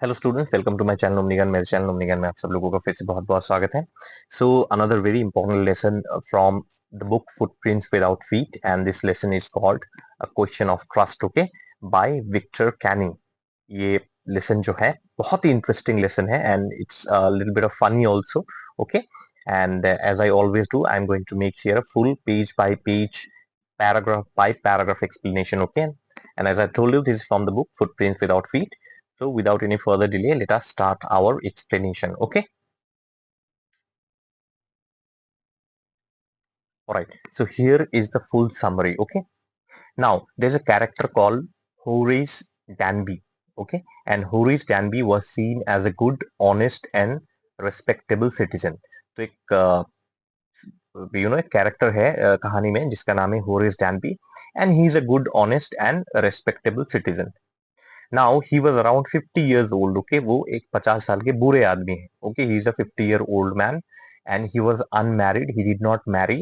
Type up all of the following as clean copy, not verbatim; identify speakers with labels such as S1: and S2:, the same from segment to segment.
S1: Hello students, welcome to my channel Omni Gyan. मेरे channel Omni ज्ञान में आप सब लोगों का फिर से बहुत बहुत स्वागत है। So another very important lesson from the book footprints without feet, and this lesson is called a question of trust, okay, by Victor Canning. ये लेसन जो है बहुत ही इंटरेस्टिंग लेसन है, and it's little bit of funny also, okay. And as I always do, I am going to make here a full page by page, paragraph by paragraph explanation, okay. And as I told you, this is from the book Footprints Without Feet. So without any further delay, let us start our explanation, okay. All right, so here is the full summary, okay. Now there's a character called Horace Danby, okay, and Horace Danby was seen as a good, honest and respectable citizen. तो एक एक character है कहानी में जिसका नाम है Horace डैनबी, and he is a good, honest and respectable citizen. Now he was around 50 years old, okay. वो एक 50 साल के बुरे आदमी है, okay. He is a 50-year old man and he was unmarried. He did not marry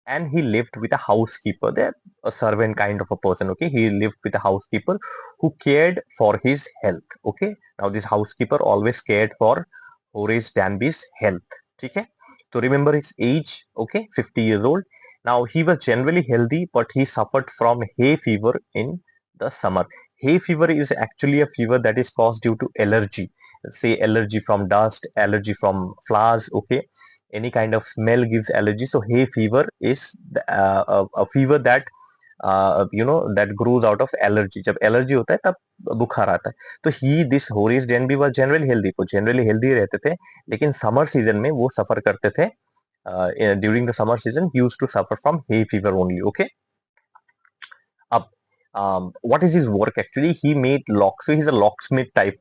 S1: and he lived with a housekeeper, there a servant kind of a person, okay. He lived with a housekeeper who cared for his health, okay. Now this housekeeper always cared for Horace Danby's health, ठीक है. तो remember his age, okay, 50 years old. Now he was generally healthy but he suffered from hay fever in the summer. Hay fever is actually a fever that is caused due to allergy, say allergy from dust, allergy from flowers, okay. Any kind of smell gives allergy. So hay fever is a fever that that grows out of allergy. जब allergy होता है तब बुखार आता है. तो he, this Horace Denby was generally healthy. वो generally healthy रहते थे, लेकिन summer season में वो suffer करते थे. During the summer season he used to suffer from hay fever only, okay. Up, what is his work actually? He made locks, so he's a locksmith type,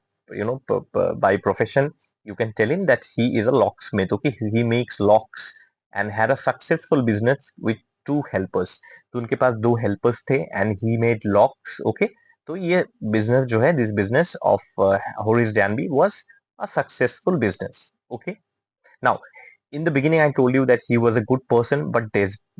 S1: by profession. You can tell him that he is a locksmith, okay. He makes locks and had a successful business with two helpers. तो उनके पास दो helpers थे and he made locks, okay. तो ये business जो है, this business of Horace Danby was a successful business, okay. Now, in the beginning, I told you that he was a good person, but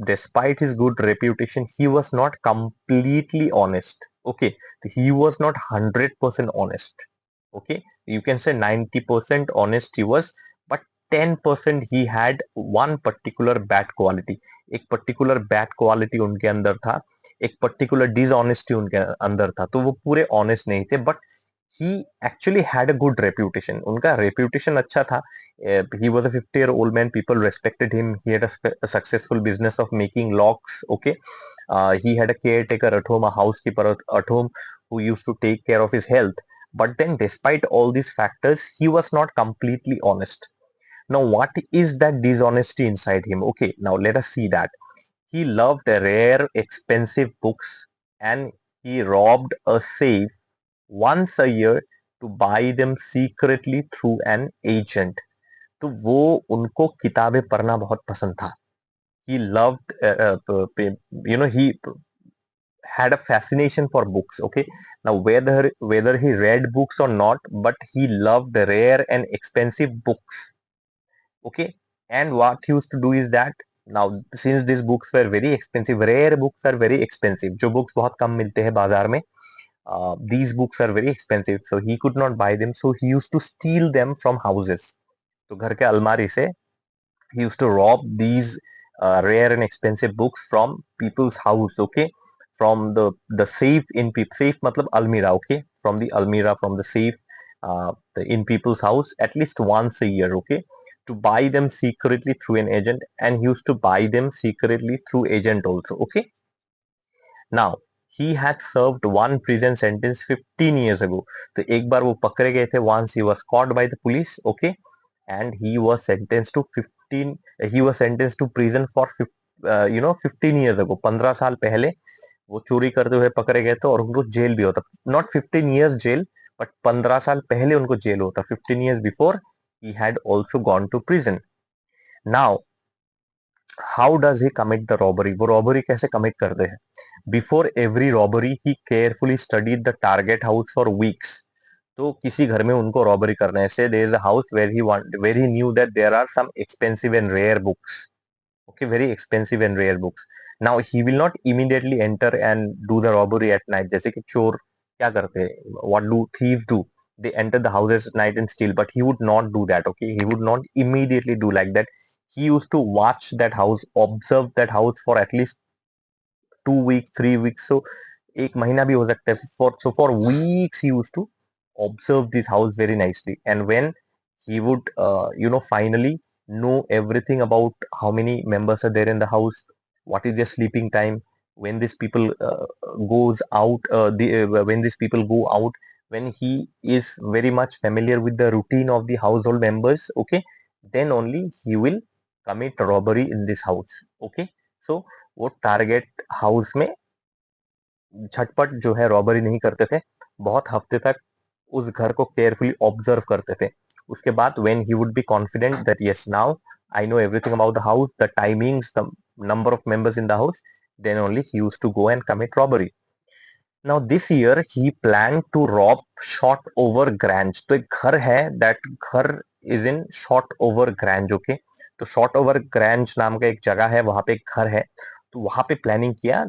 S1: despite his good reputation, he was not completely honest. Okay, he was not 100% honest. Okay, you can say 90% honest he was, but 10% he had one particular bad quality. एक particular bad quality उनके अंदर था, एक particular dishonesty उनके अंदर था. तो वो पूरे honest नहीं थे, but he actually had a good reputation. उनका reputation अच्छा था. He was a 50-year-old man. People respected him. He had a successful business of making locks. Okay, he had a caretaker at home, a housekeeper at home who used to take care of his health. But then, despite all these factors, he was not completely honest. Now, what is that dishonesty inside him? Okay, now let us see that. He loved rare, expensive books and he robbed a safe once a year to buy them secretly through an agent. तो वो उनको किताबें पढ़ना बहुत पसंद था. He loved, he had a fascination for books, okay. Now whether he read books or not, but he loved rare and expensive books, okay. And what he used to do is that, now since these books were very expensive, rare books are very expensive, जो books बहुत कम मिलते हैं बाजार में, these books are very expensive, so he could not buy them, so he used to steal them from houses. तो घर के अलमारी से he used to rob these rare and expensive books from people's house, okay. From the safe in safe matlab almirah, okay, from the almirah, from the safe, in people's house at least once a year, okay, to buy them secretly through an agent, and he used to buy them secretly through agent also, okay. Now he had served one prison sentence 15 years ago. तो एक बार वो पकड़े गए थे. Once he was caught by the police, okay, and he was sentenced to 15. He was sentenced to prison for 15 years ago. 15 साल पहले वो चोरी करते हुए पकड़े गए थे और उनको जेल भी होता. Not 15 years jail, but 15 साल पहले उनको जेल होता. 15 years before he had also gone to prison. Now how does he commit the robbery? वो रॉबरी कैसे कमिट करते हैं? Before every robbery he carefully studied the target house for weeks. तो किसी घर में उनको रॉबरी करना है, say there is a house where he knew that there are some expensive and rare books, okay, very expensive and rare books. Now he will not immediately enter and do the robbery at night. जैसे कि चोर क्या करते हैं, what do thieves do? they enter the houses at night and steal, but he would not do that. Okay, he would not immediately do like that. He used to watch that house, observe that house for at least 2 weeks, 3 weeks. So एक महीना भी हो सकता है. For weeks he used to observe this house very nicely, and when he would finally know everything about how many members are there in the house, what is their sleeping time, when these people goes out, when these people go out, when he is very much familiar with the routine of the household members, okay, then only he will commit robbery in this house. Okay, so वो target house में झटपट जो है robbery नहीं करते थे, बहुत हफ्ते तक उस घर को केयरफुली ऑब्जर्व करते थे. उसके बाद when he would be confident that yes now I know everything about the house, the timings, the number of members in the house, then only he used to go and commit robbery. Now this year he plan to rob Short Over Grange. तो एक घर है, that घर is in Short Over Grange. Okay, तो Short Over Grange नाम का एक जगह है, वहां पे एक घर है. तो वहां पे प्लानिंग किया.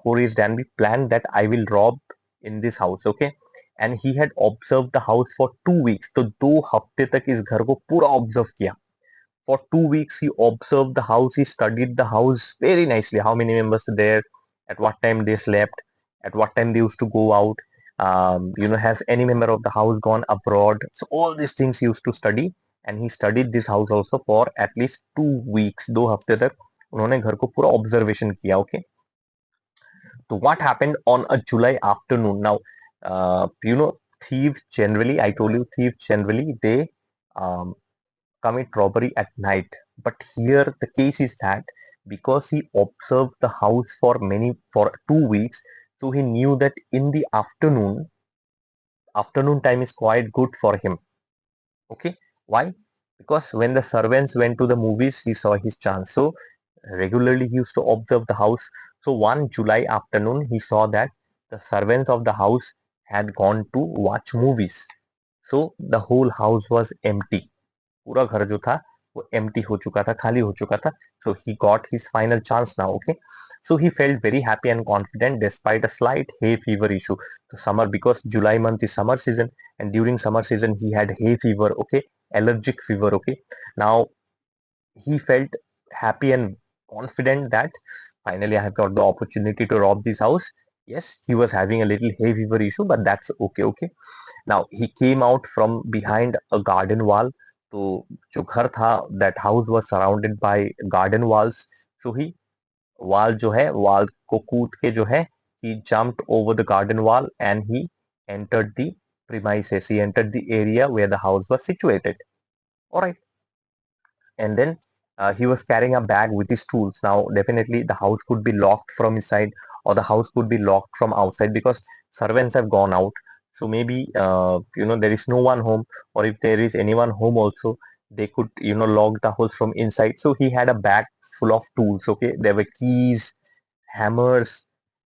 S1: Horace Danby plan that I will rob in this house. Okay, and he had observe the house for 2 weeks. तो 2 हफ्ते तक इस घर को पूरा ऑब्जर्व किया. For 2 weeks, he observed the house, he studied the house very nicely. How many members are there, at what time they slept, at what time they used to go out. Has any member of the house gone abroad? So all these things he used to study, and he studied this house also for at least 2 weeks. 2 हफ्ते तक उन्होंने घर को पूरा observation किया. Okay, so what happened on a July afternoon? Now, thieves generally, I told you, thieves generally they um, commit robbery at night. But here the case is that because he observed the house for 2 weeks, so he knew that in the afternoon time is quite good for him. Okay, why? Because when the servants went to the movies, he saw his chance. So regularly he used to observe the house. So one July afternoon, he saw that the servants of the house had gone to watch movies. So the whole house was empty. पूरा घर जो था वो empty हो चुका था, खाली हो चुका था. So he got his final chance now. Okay, so he felt very happy and confident despite a slight hay fever issue. So summer, because July month is summer season, and during summer season he had hay fever. Okay, allergic fever. Okay, now he felt happy and confident that finally I have got the opportunity to rob this house. Yes, he was having a little hay fever issue, but that's okay. Okay, now he came out from behind a garden wall. तो जो घर था, that house was surrounded by garden walls. So he wall जो है, wall को कूद के जो है, he jumped over the garden wall and he entered the premises. He entered the area where the house was situated. All right, and then he was carrying a bag with his tools. Now definitely the house could be locked from inside, or the house could be locked from outside because servants have gone out. So maybe there is no one home, or if there is anyone home also, they could lock the house from inside. So he had a bag full of tools. Okay, there were keys, hammers,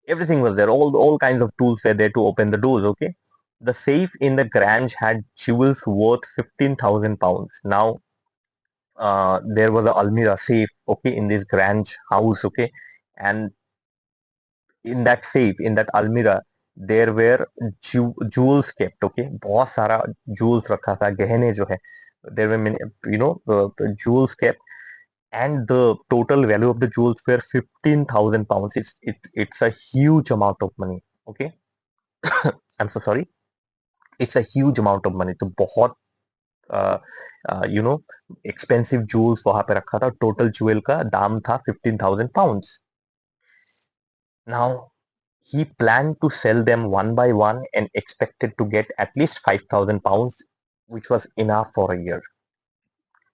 S1: everything was there. All kinds of tools were there to open the doors. Okay, the safe in the Grange had jewels worth 15,000 pounds. Now there was a almirah safe, okay, in this Grange house. Okay, and in that safe, in that almirah, there were jewels kept. Okay, बहुत सारा jewels रखा था, गहने जो है, there were many, the jewels kept, and the total value of the jewels were 15,000 pounds. It's a huge amount of money. Okay, I'm so sorry, it's a huge amount of money. तो बहुत expensive joules वहां पे रखा था. Total jewel का दाम था 15,000 pounds. Now he planned to sell them one by one and expected to get at least 5,000 pounds, which was enough for a year.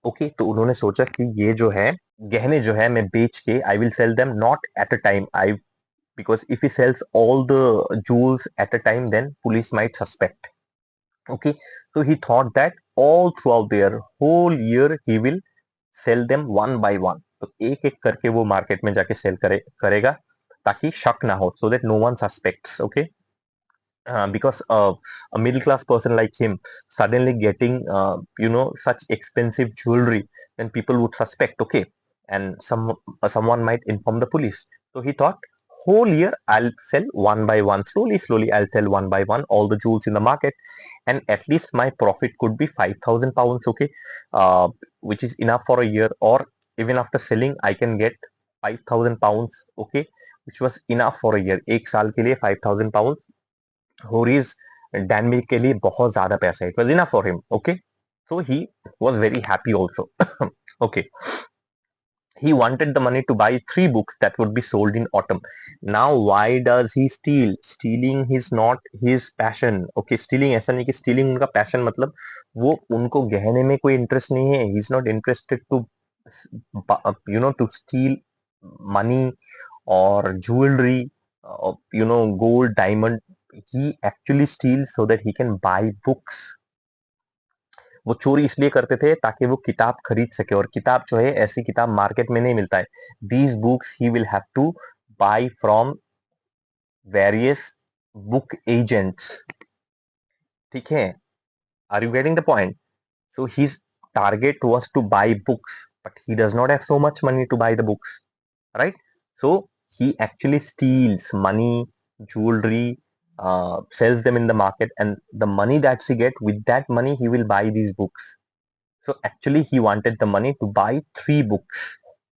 S1: Okay, तो उन्होंने सोचा कि ये जो है गहने जो है मैं बेच के I will sell them not at a time. I Because if he sells all the jewels at a time, then police might suspect. Okay, so he thought that all throughout their whole year he will sell them one by one. तो एक एक करके वो market में जाके cell करेगा ताकि शक ना हो, so that no one suspects. Okay, because a middle class person like him suddenly getting such expensive jewelry, then people would suspect. Okay, and someone might inform the police. So he thought whole year I'll sell one by one, slowly I'll sell one by one all the jewels in the market, and at least my profit could be 5,000 pounds, okay, which is enough for a year, or even after selling I can get 5,000 pounds, okay, which was enough for a year. एक साल के लिए 5,000 pounds होरीज डैनमी के लिए बहुत ज्यादा पैसा है. It was enough for him, okay, so he was very happy also. Okay, he wanted the money to buy 3 books that would be sold in autumn. Now why does he steal? Stealing is not his passion. Okay, stealing ऐसा नहीं कि stealing उनका passion मतलब वो उनको गहने में कोई interest नहीं है. He is not interested to to steal money or jewelry, gold, diamond. He actually steals so that he can buy books. वो चोरी इसलिए करते थे ताकि वो किताब खरीद सके, और किताब जो है ऐसी किताब मार्केट में नहीं मिलता है. These books he will have to buy from various book agents. ठीक है, are you getting the point? So his target was to buy books, but he does not have so much money to buy the books, right? So he actually steals money, jewelry, sells them in the market, and the money that he get, with that money he will buy these books. So actually he wanted the money to buy 3 books.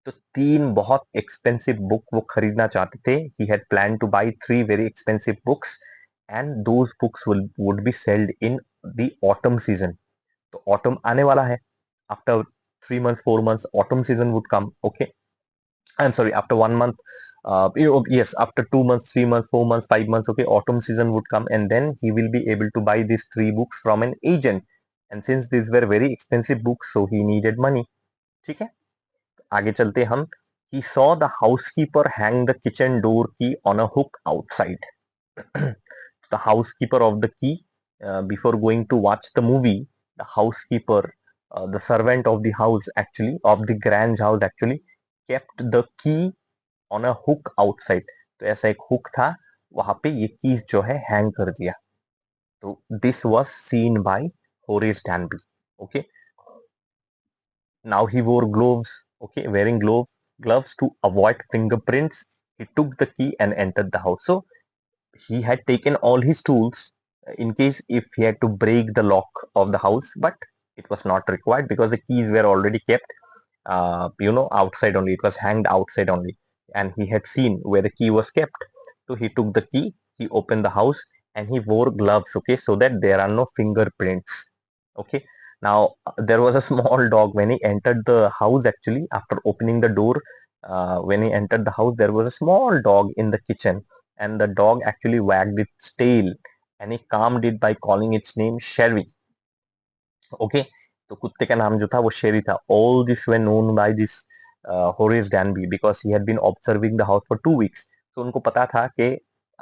S1: तो 3 बहुत expensive book वो खरीदना चाहते थे. He had planned to buy 3 very expensive books, and those books would be sold in the autumn season. तो autumn आने वाला है. After 3 months, 4 months, autumn season would come. Okay, I'm sorry, after 1 month, yes, after 2 months, 3 months, 4 months, 5 months, okay, autumn season would come, and then he will be able to buy these 3 books from an agent. And since these were very expensive books, so he needed money. ठीक है, आगे चलते हम. He saw the housekeeper hang the kitchen door key on a hook outside. The housekeeper of the key, before going to watch the movie, the housekeeper, the servant of the house actually, of the Grange house actually, kept the key on a hook outside. तो ऐसा एक hook था, वहां पे ये keys जो है hang कर दिया. तो this was seen by Horace Danby. Okay, now he wore gloves. Okay, wearing gloves to avoid fingerprints. He took the key and entered the house. So he had taken all his tools in case if he had to break the lock of the house, but it was not required because the keys were already kept outside only. It was hanged outside only, and he had seen where the key was kept. So he took the key, he opened the house, and he wore gloves, okay, so that there are no fingerprints. Okay, now there was a small dog when he entered the house. Actually, after opening the door, when he entered the house, there was a small dog in the kitchen, and the dog actually wagged its tail, and he calmed it by calling its name Sherry. Okay, तो कुत्ते का नाम जो था वो शेरी था. All this were known by this Horace Danby because he had been observing the house for 2 weeks. तो उनको पता था कि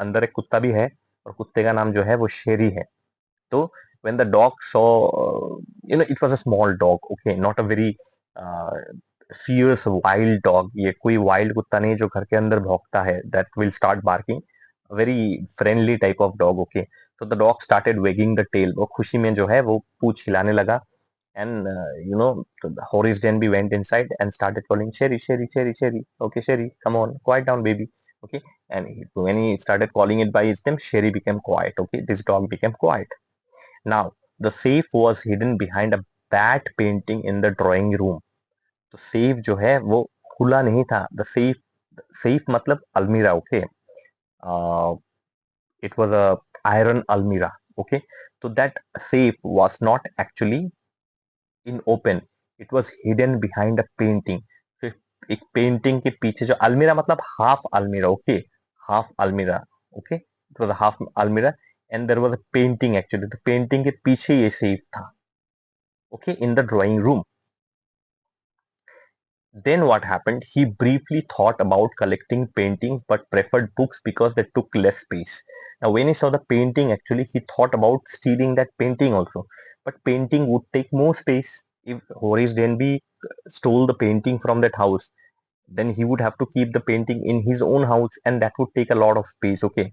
S1: अंदर एक कुत्ता भी है और कुत्ते का नाम जो है वो शेरी है. तो when the dog saw, it was a small dog, okay, not a very uh, fierce wild dog. ये कोई wild कुत्ता नहीं जो घर के अंदर भौंकता है, that will start barking. A very friendly type of dog, okay. So the dog started wagging the tail. वो खुशी में जो है वो पूंछ हिलाने लगा. And Horace Denby went inside and started calling Sherry, Sherry, Sherry, Sherry. Okay, Sherry, come on, quiet down, baby. Okay, and when he started calling it by its name, Sherry became quiet. Okay, this dog became quiet. Now the safe was hidden behind a bat painting in the drawing room. तो safe जो है वो खुला नहीं था. The safe मतलब अलमीरा. Okay, it was a iron almirah. Okay, so that safe was not actually in open, it was hidden behind a painting. So एक पेंटिंग के पीछे जो अलमीरा मतलब हाफ अलमीरा. ओके, हाफ अलमीरा. Okay, it was a half अलमीरा, and there was a painting actually. तो पेंटिंग के पीछे ये सेफ था. Okay, in the drawing room. Then what happened? He briefly thought about collecting paintings but preferred books because they took less space. Now, when he saw the painting, actually, he thought about stealing that painting also. But painting would take more space. If Horace Denby stole the painting from that house, then he would have to keep the painting in his own house, and that would take a lot of space. Okay,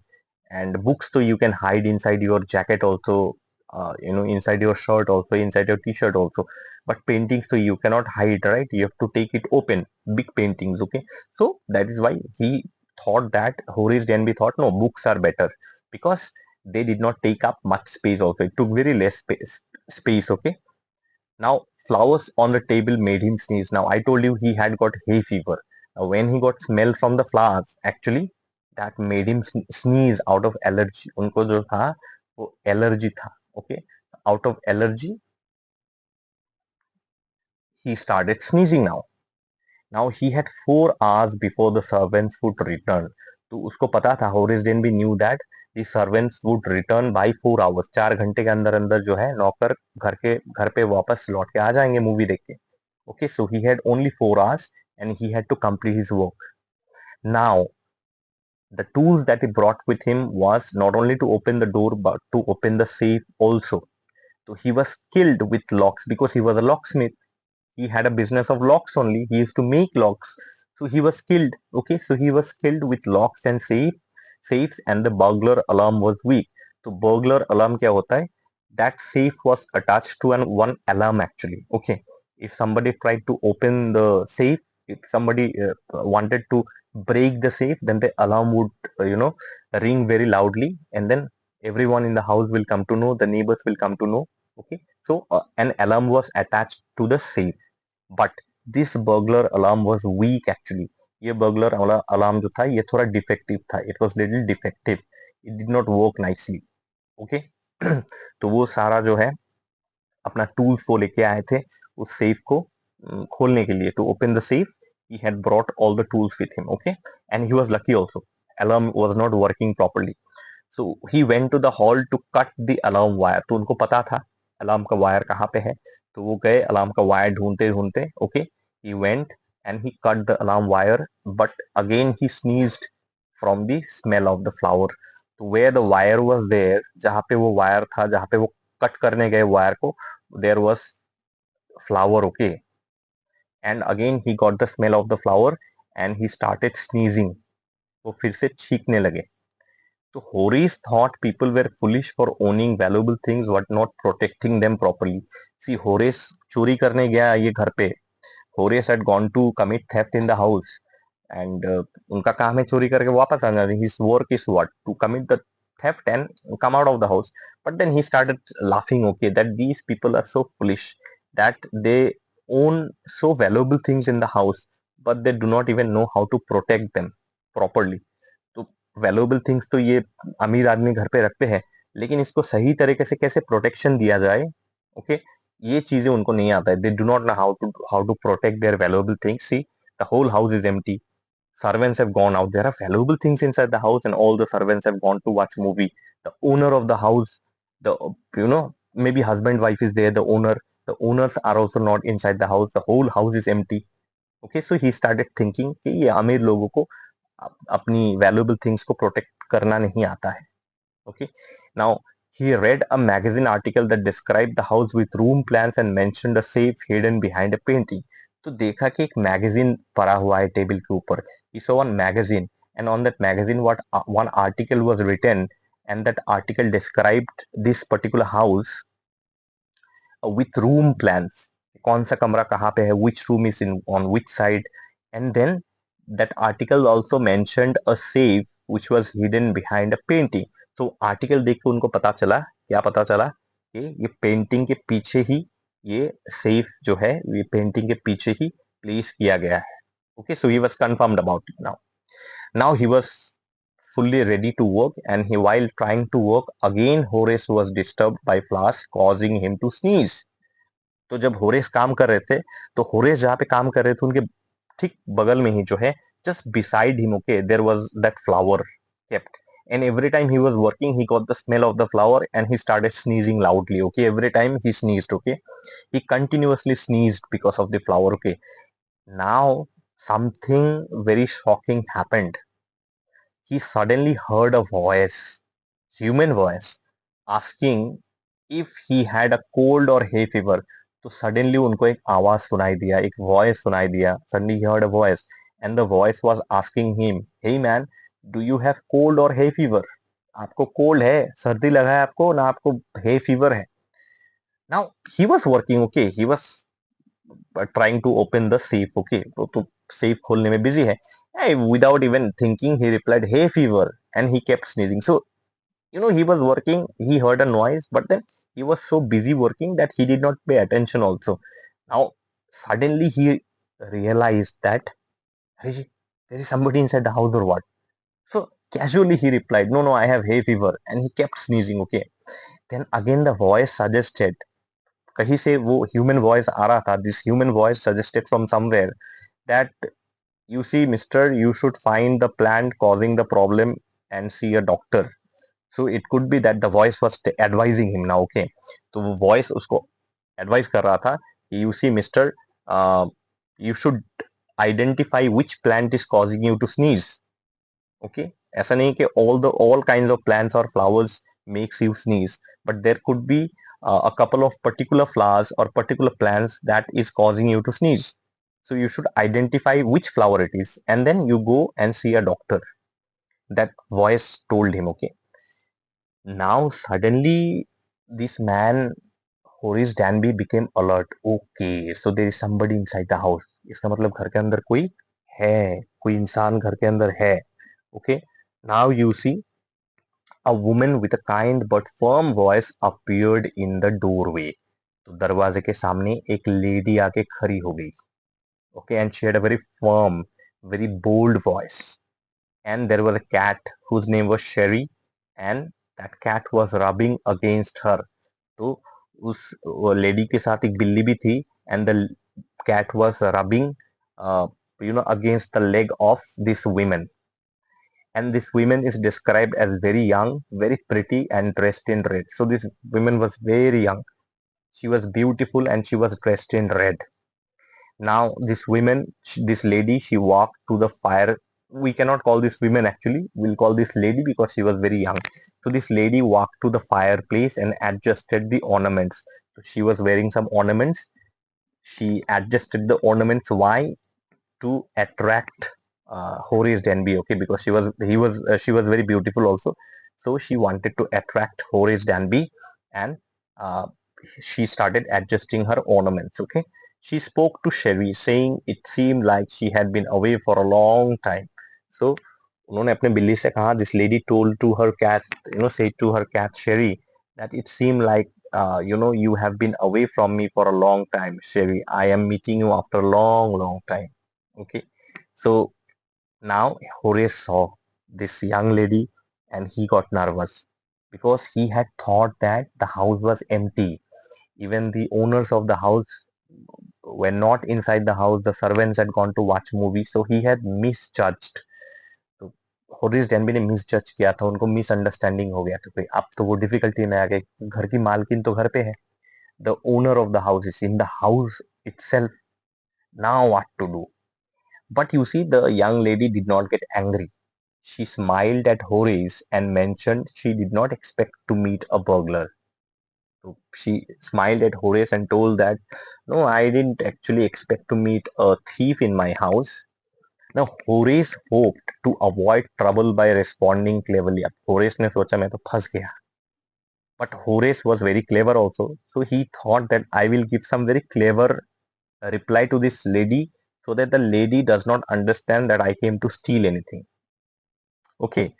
S1: and books, so you can hide inside your jacket also, inside your shirt also, inside your t-shirt also, but paintings, so you cannot hide, right? You have to take it open, big paintings. Okay, so that is why he thought that Horace Denby thought, no, books are better because they did not take up much space also. It took very less space, okay? Now, flowers on the table made him sneeze. Now, I told you he had got hay fever. Now, when he got smell from the flowers, actually, that made him sneeze out of allergy. उनको जो था वो allergy था, okay? Out of allergy, he started sneezing now. Now he had 4 hours before the servants would return. तो उसको पता था, Horace Denby knew that the servants would return by 4 hours. 4 घंटे के अंदर अंदर जो है नौकर घर पे वापस लौट के आ जाएंगे मूवी देख के. Okay, so he had only 4 hours and he had to complete his work. Now, the tools that he brought with him was not only to open the door but to open the safe also. So he was skilled with locks because he was a locksmith. He had a business of locks only. He used to make locks. So he was skilled. Okay, so he was skilled with locks and safes, and the burglar alarm was weak. So burglar alarm क्या होता है? That safe was attached to one alarm actually. Okay, if somebody tried to open the safe, if somebody wanted to break the safe, then the alarm would ring very loudly, and then everyone in the house will come to know. The neighbors will come to know. Okay, so an alarm was attached to the safe. But this burglar alarm was weak actually. ये burglar alarm जो था ये थोड़ा defective था. It was little defective. It did not work nicely. Okay. तो वो सारा जो है अपना टूल्स वो लेके आए थे उस सेफ को खोलने के लिए. To open the safe he had brought all the tools with him. Okay, and he was lucky also. Alarm was not working properly. So he went to the hall to cut the alarm wire. तो उनको पता था alarm का wire कहाँ पे है. तो वो गए अलार्म का वायर ढूंढते ढूंढते. Okay, he went and he cut the alarm wire, but again he sneezed from the smell of the flower. तो where the wire was there, जहाँ पे वो वायर था, जहाँ पे वो कट करने गए वायर को, there was flower. Okay, and again he got the smell of the flower and he started sneezing. वो फिर से छींकने लगे. So Horace thought people were foolish for owning valuable things but not protecting them properly. See, Horace चोरी करने गया ये घर पे. Horace had gone to commit theft in the house, and उनका काम है चोरी करके वापस आना. His work is what? To commit the theft and come out of the house. But then he started laughing. Okay, that these people are so foolish that they own so valuable things in the house, but they do not even know how to protect them properly. तो valuable things तो ये अमीर आदमी घर पे रखते हैं, लेकिन इसको सही तरीके से कैसे प्रोटेक्शन दिया जाए, ओके, ये चीजें उनको नहीं आता है. They do not know how to protect their valuable things. See, the whole house is empty. Servants have gone out. There are valuable things inside the house, and all the servants have gone to watch movie. The owner of the house, the maybe husband wife is there. The owners are also not inside the house. The whole house is empty. Okay, so he started thinking कि ये अमीर लोगों को अपनी valuable things को protect करना नहीं आता है. Okay, now he read a magazine article that described the house with room plans and mentioned a safe hidden behind a painting. तो देखा कि एक मैगजीन पड़ा हुआ है टेबल के ऊपर. He saw one magazine, and on that magazine what one article was written, and that article described this particular house with room plans. कौन सा कमरा कहाँ पे है, which room is in on which side, and then that article also mentioned a safe which was hidden behind a painting. So article देख के उनको पता चला, क्या पता चला कि ये पेंटिंग के पीछे ही ये सेफ जो है ये पेंटिंग के पीछे ही प्लेस किया गया है. Okay, so he was confirmed about it now. Now he was fully ready to work, and he, while trying to work, again Horace was disturbed by flowers, causing him to sneeze. तो जब Horace काम कर रहे थे, तो Horace जहाँ पे काम कर रहे थे उनके ठीक बगल में ही जो है, just beside him, okay, there was that flower kept, and every time he was working he got the smell of the flower and he started sneezing loudly. Okay, every time he sneezed, okay, he continuously sneezed because of the flower. Okay, now something very shocking happened. He suddenly heard a voice, human voice, asking if he had a cold or hay fever. तो suddenly उनको एक आवाज सुनाई दिया, एक voice सुनाई दिया. Suddenly he heard a voice, and the voice was asking him, "Hey man, do you have cold or hay fever?" आपको कोल्ड है, सर्दी लगा है आपको ना, आपको hay fever है. Now he was working, okay, he was trying to open the safe. Okay, तो safe खोलने में busy है. Hey, without even thinking, he replied, "Hey, fever," and he kept sneezing. So he was working. He heard a noise, but then he was so busy working that he did not pay attention. Also, now suddenly he realized that "Hey, there is somebody inside the house or what?" So casually he replied, "No, no, I have hay fever," and he kept sneezing. Okay, then again the voice suggested, कहीं से वो human voice आ रहा था, this human voice suggested from somewhere that you see mister, you should find the plant causing the problem and see a doctor. So it could be that the voice was advising him now. Okay, तो वो voice उसको advise कर रहा था कि you see mister, uh, you should identify which plant is causing you to sneeze. Okay, ऐसा नहीं कि all kinds of plants or flowers makes you sneeze, but there could be a couple of particular flowers or particular plants that is causing you to sneeze. So you should identify which flower it is, and then you go and see a doctor. That voice told him. Okay, now suddenly this man Horace Danby became alert. Okay, so there is somebody inside the house. इसका मतलब घर के अंदर कोई है, कोई इंसान घर के अंदर है. Okay, now you see a woman with a kind but firm voice appeared in the doorway. तो दरवाजे के सामने एक लेडी आके खड़ी हो गई. Okay, and she had a very firm, very bold voice. And there was a cat whose name was Sherry, and that cat was rubbing against her. तो उस लेडी के साथ एक बिल्ली भी थी, and the cat was rubbing, against the leg of this woman. And this woman is described as very young, very pretty, and dressed in red. So this woman was very young. She was beautiful, and she was dressed in red. Now this woman, this lady, she walked to the fire. We cannot call this woman actually. We'll call this lady because she was very young. So this lady walked to the fireplace and adjusted the ornaments. So she was wearing some ornaments. She adjusted the ornaments. Why? To attract Horace Danby. Okay, because she was very beautiful also. So she wanted to attract Horace Danby, and uh, she started adjusting her ornaments. Okay, she spoke to Sherry, saying it seemed like she had been away for a long time. So उन्होंने अपने बिल्ली से कहा, this lady told to her cat, said to her cat Sherry that it seemed like you have been away from me for a long time, Sherry. I am meeting you after a long, long time. Okay, so now Horace saw this young lady and he got nervous because he had thought that the house was empty. Even the owners of the house were not inside the house. The servants had gone to watch movie, so he had misjudged. तो Horace Denby ने misjudge किया था, उनको misunderstanding हो गया था कि अब तो वो डिफिकल्टी में आ गए. घर की मालकिन तो घर पे है. The owner of the house is in the house itself. Now what to do? But you see, the young lady did not get angry. She smiled at Horace and mentioned she did not expect to meet a burglar. So she smiled at Horace and told that, no, I didn't actually expect to meet a thief in my house. Now Horace hoped to avoid trouble by responding cleverly. अब Horace ने सोचा मैं तो फंस गया. But Horace was very clever also. So he thought that I will give some very clever reply to this lady so that the lady does not understand that I came to steal anything. Okay.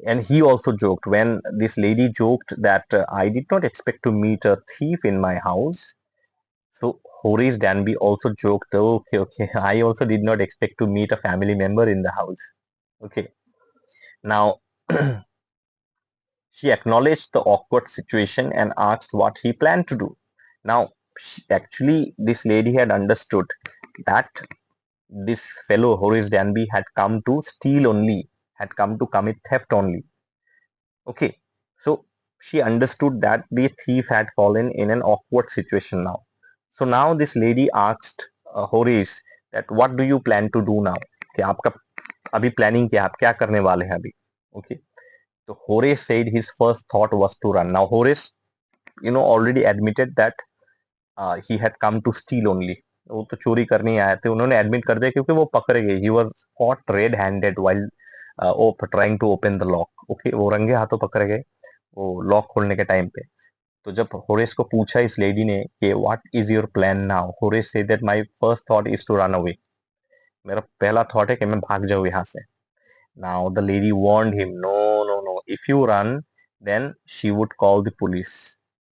S1: And he also joked when this lady joked that I did not expect to meet a thief in my house. So Horace Danby also joked, oh, okay, okay, I also did not expect to meet a family member in the house. Okay. Now, she acknowledged the awkward situation and asked what he planned to do. Now, actually, this lady had understood that this fellow Horace Danby had come to steal only, had come to commit theft only. Okay, so she understood that the thief had fallen in an awkward situation now. So now this lady asked Horace that what do you plan to do now? कि आपका अभी planning क्या, आप क्या करने वाले हैं अभी? Okay, so Horace said his first thought was to run. Now Horace, already admitted that he had come to steal only. वो तो चोरी करने ही आए थे, उन्होंने एडमिट कर दिया क्योंकि वो पकड़े गए. He was caught red-handed while trying to open the lock. Okay, वो रंगे हाथों पकड़े गए वो लॉक खोलने के टाइम पे. तो जब होरेस को पूछा इस लेडी ने कि what is your plan now, Horace said that my first thought is to run away, मेरा पहला थॉट है कि मैं भाग जाऊं यहाँ से. Now the lady warned him, no no no, if you run then she would call the police.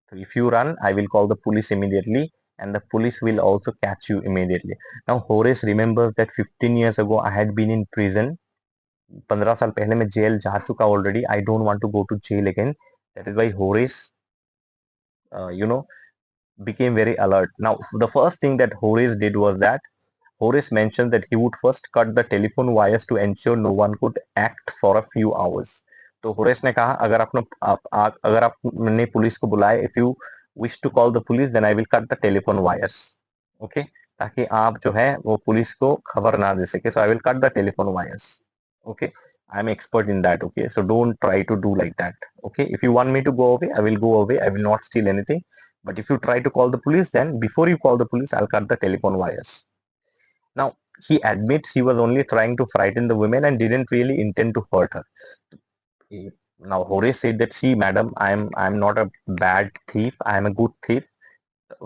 S1: So if you run, I will call the police immediately, and the police will also catch you immediately. Now Horace remembers that 15 years ago I had been in prison. 15 साल पहले मैं jail जा चुका already. I don't want to go to jail again. That is why Horace, you know, became very alert. Now the first thing that Horace did was that Horace mentioned that he would first cut the telephone wires to ensure no one could act for a few hours. तो होरेस ने कहा अगर आपने police को बुलाया, if you wish to call the police then I will cut the telephone wires. Okay, ताकि आप जो है वो पुलिस को खबर ना दे सके. So I will cut the telephone wires. Okay, I am expert in that. Okay, so don't try to do like that. Okay, if you want me to go away, I will go away. I will not steal anything. But if you try to call the police, then before you call the police, I'll cut the telephone wires. Now, he admits he was only trying to frighten the women and didn't really intend to hurt her. Now, Horace said that, see, madam, I'm not a bad thief. I am a good thief.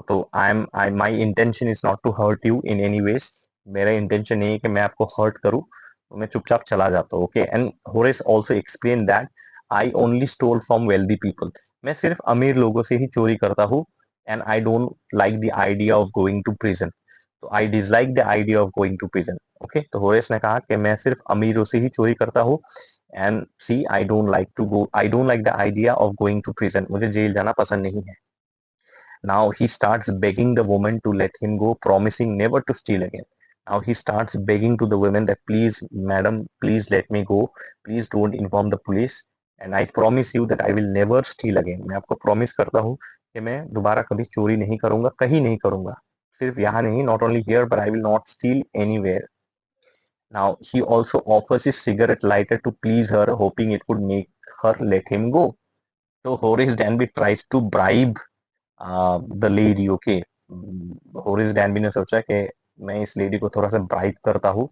S1: So my intention is not to hurt you in any ways. मेरा intention नहीं है कि मैं आपको hurt करूं. तो मैं चुपचाप चला जाता हूँ. Okay, and Horace also explained that I only stole from wealthy people. मैं सिर्फ अमीर लोगों से ही चोरी करता हूँ. And I don't like the idea of going to prison. तो I dislike the idea of going to prison. Okay, तो होरेस ने कहा कि मैं सिर्फ अमीरों से ही चोरी करता हूँ. And see, I don't like to go. I don't like the idea of going to prison. मुझे जेल जाना पसंद नहीं है. Now he starts begging the woman to let him go, promising never to steal again. Now he starts begging to the women that, please, madam, please let me go. Please don't inform the police. And I promise you that I will never steal again. मैं आपको promise करता हूँ कि मैं दोबारा कभी चोरी नहीं करूंगा, कहीं नहीं करूंगा. सिर्फ यहाँ नहीं, not only here, but I will not steal anywhere. Now he also offers his cigarette lighter to please her, hoping it would make her let him go. So Horace Danby tries to bribe the lady. Okay, Horace डैनबी ने सोचा कि मैं इस lady को थोड़ा सा bribe करता हूँ.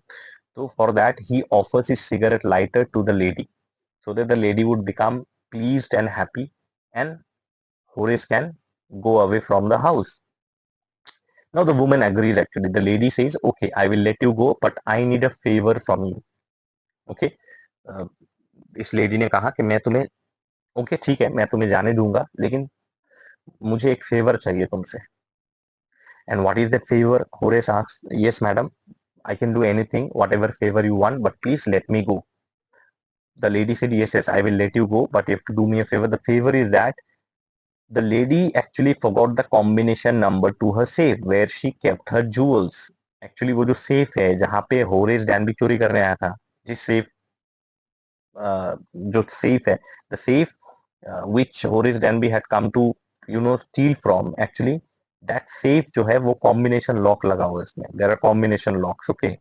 S1: तो for that he offers his cigarette lighter to the lady so that the lady would become pleased and happy, and Horace can go away from the house. Now the woman agrees. Actually, the lady says, okay, I will let you go, but I need a favor from you. Okay, इस lady ने कहा कि मैं तुम्हें, okay ठीक है, मैं तुम्हें जाने दूंगा, लेकिन मुझे एक फेवर चाहिए तुमसे. And what is that favor? Horace asks, yes, madam, I can do anything, whatever favor you want, but please let me go. The lady said, yes, yes, I will let you go, but you have to do me a favor. The favor is that the lady actually forgot the combination number to her safe where she kept her jewels. Actually, वो जो safe है जहाँ पे Horace डैनबी चोरी करने आया था, जिस सेफ जो सेफ है, the safe which Horace Danby had come to steal from, actually that safe जो है वो combination lock लगा हुआ है इसमें. There are combination locks. Okay,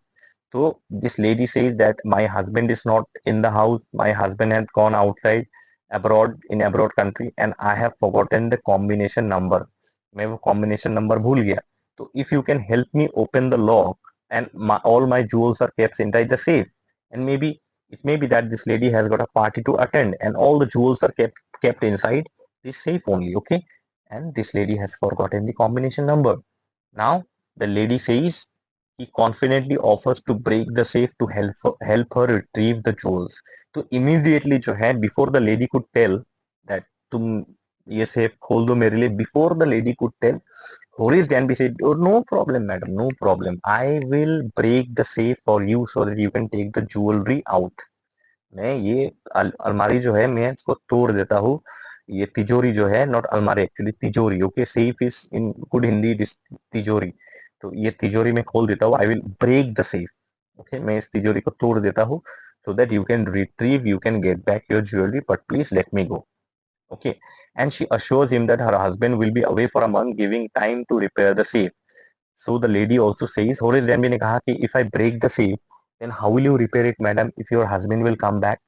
S1: so this lady says that my husband is not in the house. My husband had gone outside abroad in abroad country, and I have forgotten the combination number. मैं वो combination number भूल गया. So if you can help me open the lock, and all my jewels are kept inside the safe, and maybe it may be that this lady has got a party to attend, and all the jewels are kept inside this safe only. Okay, and this lady has forgotten the combination number. Now the lady says he confidently offers to break the safe to help her retrieve the jewels. तो immediately जो है, before the lady could tell that तुम ये safe खोल दो मेरे लिए, before the lady could tell, Horace Danby said, oh, no problem, madam, no problem. I will break the safe for you so that you can take the jewelry out. मैं ये अलमारी जो है मैं इसको तोड़ देता हूँ. ये तिजोरी जो है, नॉट अलमारी, एक्चुअली तिजोरी. Okay, safe is in good Hindi it is तिजोरी. तो ये तिजोरी में खोल देता हूँ. I will break the safe. Okay, मैं इस तिजोरी को तोड़ देता हूँ so that you can retrieve, you can get back your jewelry, but please let me go. Okay, and she assures him that her husband will be away for a month, giving time to repair the safe. So the lady also says, Horace Danby ने कहा कि if I break the safe, then how will you repair it, madam, if your husband will come back?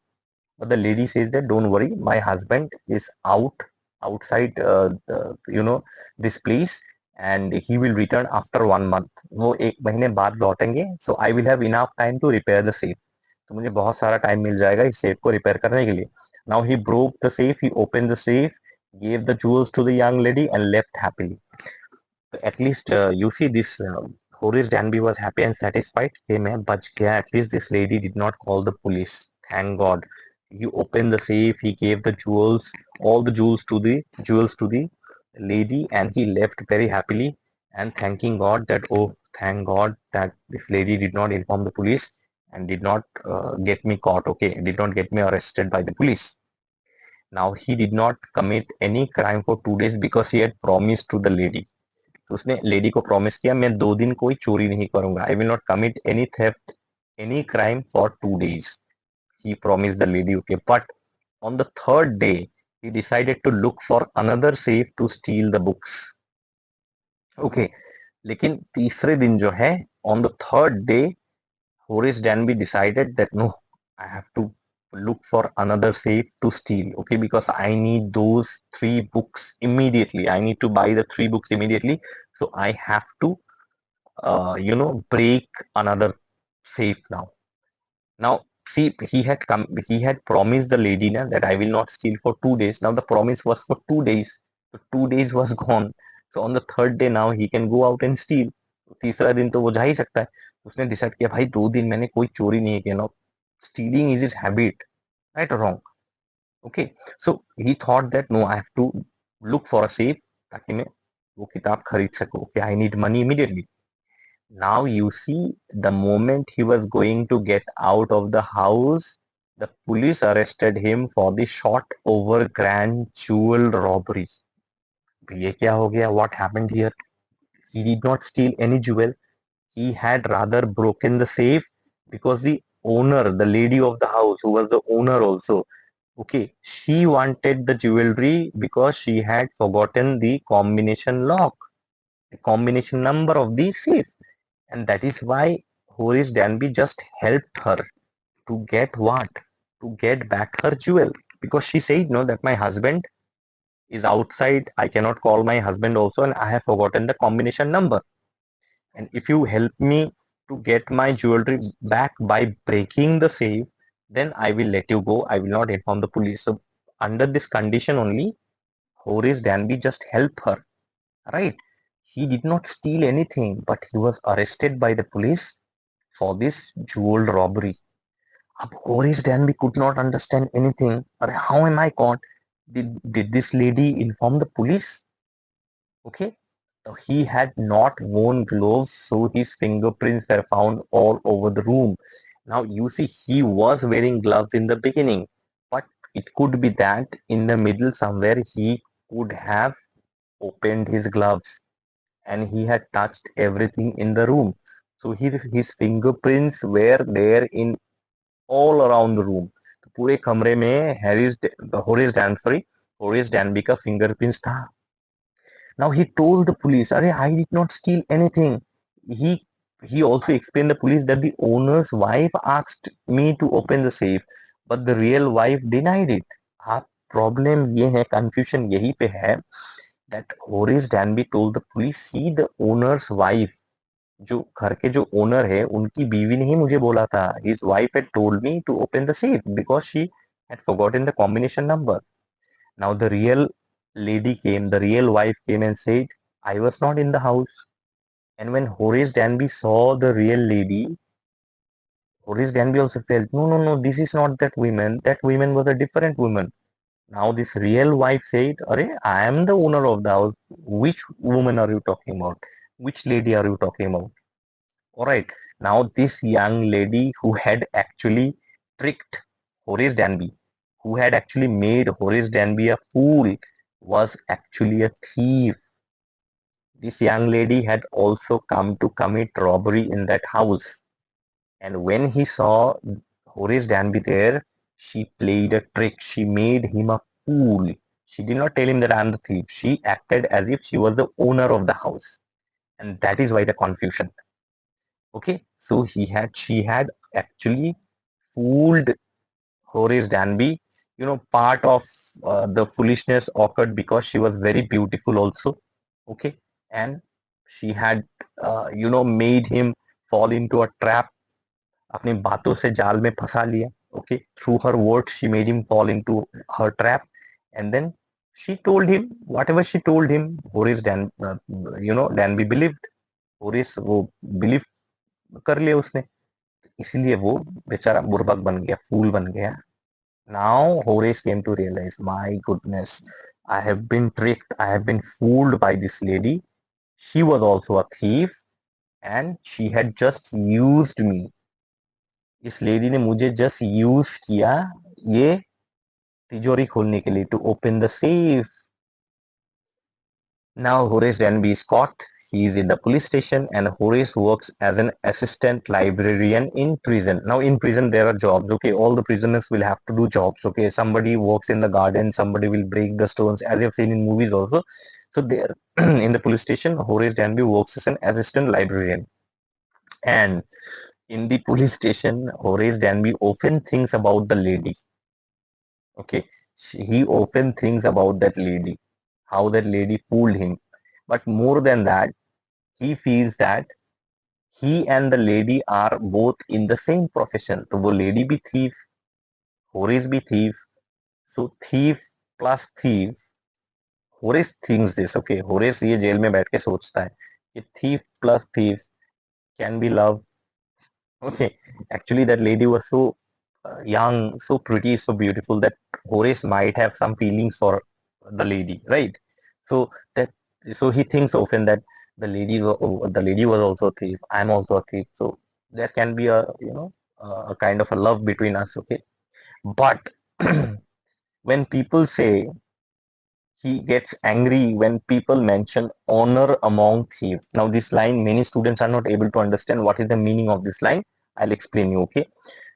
S1: But the lady says that don't worry, my husband is outside this place, and he will return after 1 month. वो एक महीने बाद लौटेंगे. So I will have enough time to repair the safe. तो मुझे बहुत सारा time मिल जाएगा इस सेफ को रिपेयर करने के लिए. Now he broke the safe, he opened the safe, gave the jewels to the young lady and left happily. At least you see this Horace Danby was happy and satisfied. Hey मैं बच गया. At least this lady did not call the police. Thank God. He opened the safe. He gave the jewels, all the jewels to the lady, and he left very happily and thanking God that, oh, thank God that this lady did not inform the police and did not get me caught. Okay, did not get me arrested by the police. Now he did not commit any crime for 2 days because he had promised to the lady. तो उसने lady को promise किया मैं 2 दिन कोई चोरी नहीं करूंगा. आई will not commit any theft any crime for 2 days. He promised the lady, okay, but on the third day he decided to look for another safe to steal the books. Okay, लेकिन तीसरे दिन जो है, on the third day Horace Danby decided that no, I have to look for another safe to steal. Okay, because I need those 3 books immediately. I need to buy the 3 books immediately. So I have to break another safe now. Now, see, he had promised the lady na, that I will not steal for 2 days. Now the promise was for 2 days. So 2 days was gone. So on the third day now he can go out and steal. तीसरा दिन तो वो जा ही सकता है. उसने decide किया भाई 2 दिन मैंने कोई चोरी नहीं किया. Now stealing is his habit, right or wrong? Okay. So he thought that no, I have to look for a safe ताकि मैं वो किताब खरीद सकूं. Okay, I need money immediately. Now you see, the moment he was going to get out of the house, the police arrested him for the shot over grand jewel robbery. ये क्या हो गया? What happened here? He did not steal any jewel. He had rather broken the safe because the owner, the lady of the house, who was the owner also, okay, she wanted the jewelry because she had forgotten the combination lock, the combination number of the safe. And that is why Horace Danby just helped her to get what? To get back her jewel. Because she said, no, that my husband is outside. I cannot call my husband also, and I have forgotten the combination number. And if you help me to get my jewelry back by breaking the safe, then I will let you go. I will not inform the police. So, under this condition only, Horace Danby just helped her, right? He did not steal anything, but he was arrested by the police for this jewel robbery. Ab Horace Danby could not understand anything. How am I caught? Did this lady inform the police? Okay. So he had not worn gloves, so his fingerprints were found all over the room. Now you see, he was wearing gloves in the beginning, but it could be that in the middle somewhere he could have opened his gloves and he had touched everything in the room. So his fingerprints were there in all around the room. तो पूरे कमरे में Horace डैनबी का fingerprints था. Now he told the police, "Arey, I did not steal anything." He he also explained the police that the owner's wife asked me to open the safe, but the real wife denied it. आप problem ये है, confusion यही पे है that Horace Danby told the police, see the owner's wife, जो घर के जो ओनर है उनकी बीवी ने ही मुझे बोला था. His wife had told me to open the safe because she had forgotten the combination number. Now the real lady came, the real wife came and said, I was not in the house. And when Horace Danby saw the real lady, Horace Danby also felt, no, no, no, this is not that woman. That woman was a different woman. Now this real wife said, Arey, I am the owner of the house. Which woman are you talking about? Which lady are you talking about? All right. Now, this young lady who had actually tricked Horace Danby, who had actually made Horace Danby a fool, was actually a thief. This young lady had also come to commit robbery in that house. And when he saw Horace Danby there, she played a trick. She made him a fool. She did not tell him that I am the thief. She acted as if she was the owner of the house. And that is why the confusion. Okay, so she had actually fooled Horace Danby. Part of the foolishness occurred because she was very beautiful also. Okay, and she had made him fall into a trap. अपनी बातों से जाल में फंसा लिया. Okay, through her words she made him fall into her trap, and then She told him whatever she told him. Horace Danby believed. Horace वो believe कर लिया उसने, इसलिए वो बेचारा बुर्बक बन गया, फूल बन गया. Now Horace came to realize, my goodness, I have been tricked, I have been fooled by this lady. She was also a thief and she had just used me. इस लेडी ने मुझे जस्ट यूज किया ये तिजोरी खोलने के लिए, to open the safe. Now Horace Danby is caught. He is in the police station and Horace works as an assistant librarian in prison. Now in prison there are jobs, okay? All the prisoners will have to do jobs, okay? Somebody works in the garden, somebody will break the stones, as you've seen in movies also. So there in the police station, Horace Danby works as an assistant librarian. And in the police station, Horace Danby often thinks about the lady, okay? He often thinks about that lady, how that lady fooled him. But more than that, he feels that he and the lady are both in the same profession. तो वो lady भी thief, Horace भी thief. So thief plus thief. Horace thinks this, okay? Horace ये jail में बैठ के सोचता है कि thief plus thief can be love. Okay, actually that lady was so young, so pretty, so beautiful that Horace might have some feelings for the lady, right? So that so he thinks often that the lady was also a thief. I'm also a thief. So there can be a a kind of a love between us, okay? But when people say he gets angry when people mention honor among thieves. Now, this line, many students are not able to understand what is the meaning of this line. I'll explain you, okay?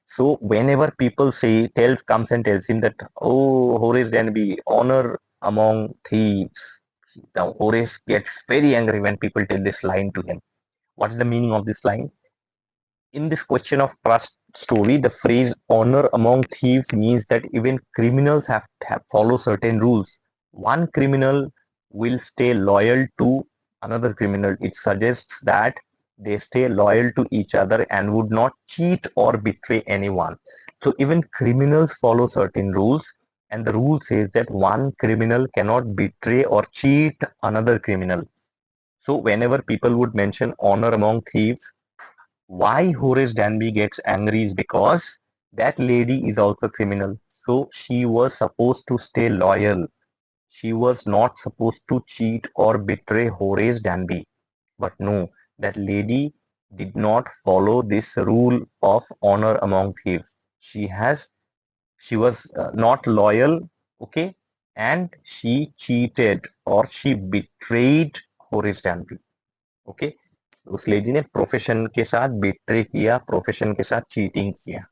S1: So, whenever people comes and tells him that, oh, Horace Danby, honor among thieves. Now, Horace gets very angry when people tell this line to him. What is the meaning of this line? In this question of trust story, the phrase honor among thieves means that even criminals have follow certain rules. One criminal will stay loyal to another criminal. It suggests that they stay loyal to each other and would not cheat or betray anyone. So even criminals follow certain rules, and the rule says that one criminal cannot betray or cheat another criminal. So whenever people would mention honor among thieves, why Horace Danby gets angry is because that lady is also criminal. So she was supposed to stay loyal. She was not supposed to cheat or betray Horace Danby. But no, that lady did not follow this rule of honor among thieves. She was not loyal, okay, and she cheated or she betrayed Horace Danby. Okay, उस lady ने profession के साथ betray किया, profession के साथ cheating किया.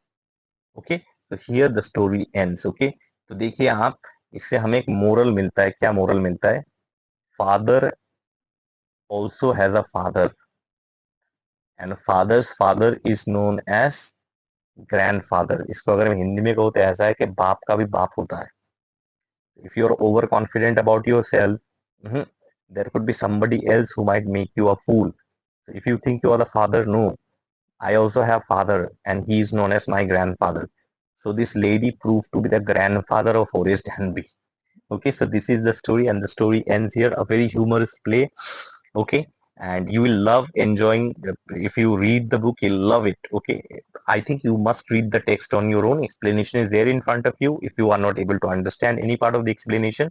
S1: Okay, तो here the story ends. Okay, तो देखिए आप, इससे हमें एक मोरल मिलता है. क्या मोरल मिलता है? Father also has a father and father's father is known as grandfather. इसको अगर मैं हिंदी में कहूँ तो ऐसा है कि बाप का भी बाप होता है. If you are overconfident about yourself, there could be somebody else who might make you a fool. So if you think you are the father, no, I also have father and he is known as my grandfather. So this lady proved to be the grandfather of Horace Danby. Okay, so this is the story and the story ends here. A very humorous play. Okay, and you will love enjoying if you read the book, you'll love it. Okay, I think you must read the text on your own. Explanation is there in front of you. If you are not able to understand any part of the explanation,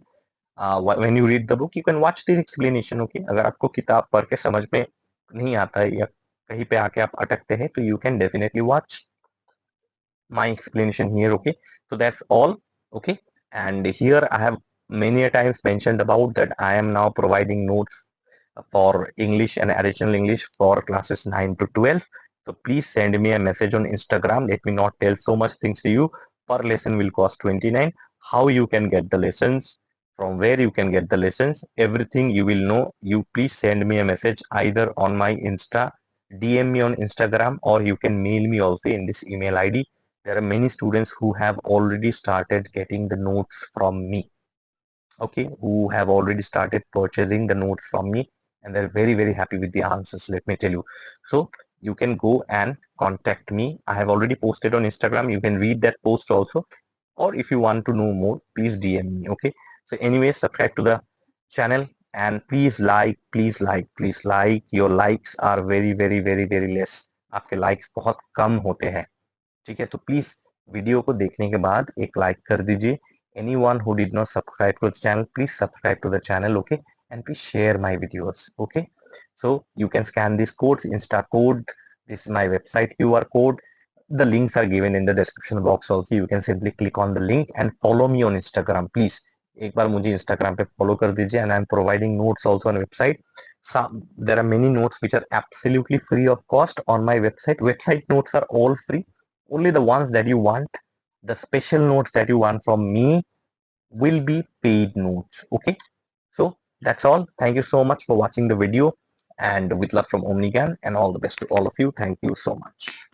S1: when you read the book you can watch the explanation. Okay, अगर आपको किताब पढ़ के समझ में नहीं आता है या कहीं पे आके आप अटकते हैं तो you can definitely watch my explanation here. Okay, so that's all. Okay, and here I have many a times mentioned about that I am now providing notes for English and additional English for classes 9 to 12. So please send me a message on Instagram. Let me not tell so much things to you. Per lesson will cost 29. How you can get the lessons, from where you can get the lessons, everything you will know. You please send me a message either on my Insta, DM me on Instagram, or you can mail me also in this email ID. There are many students who have already started getting the notes from me. Okay, who have already started purchasing the notes from me and they're very happy with the answers, let me tell you. So you can go and contact me. I have already posted on Instagram. You can read that post also, or if you want to know more, please DM me. Okay, So anyway, subscribe to the channel and please like. Your likes are very less. आपके likes बहुत कम होते हैं, ठीक है? तो please video को देखने के बाद एक लाइक कर दीजिए. Anyone who did not subscribe to the channel, please subscribe to the channel, okay? And please share my videos, okay? So you can scan these codes, Insta code. This is my website QR code. The links are given in the description box also. You can simply click on the link and follow me on Instagram, please. एक बार मुझे Instagram पे follow कर दीजिए, and I'm providing notes also on website. There are many notes which are absolutely free of cost on my website. Website notes are all free. Only the ones that you want, the special notes that you want from me will be paid notes. Okay. So that's all. Thank you so much for watching the video, and with love from Omni Gyan, and all the best to all of you. Thank you so much.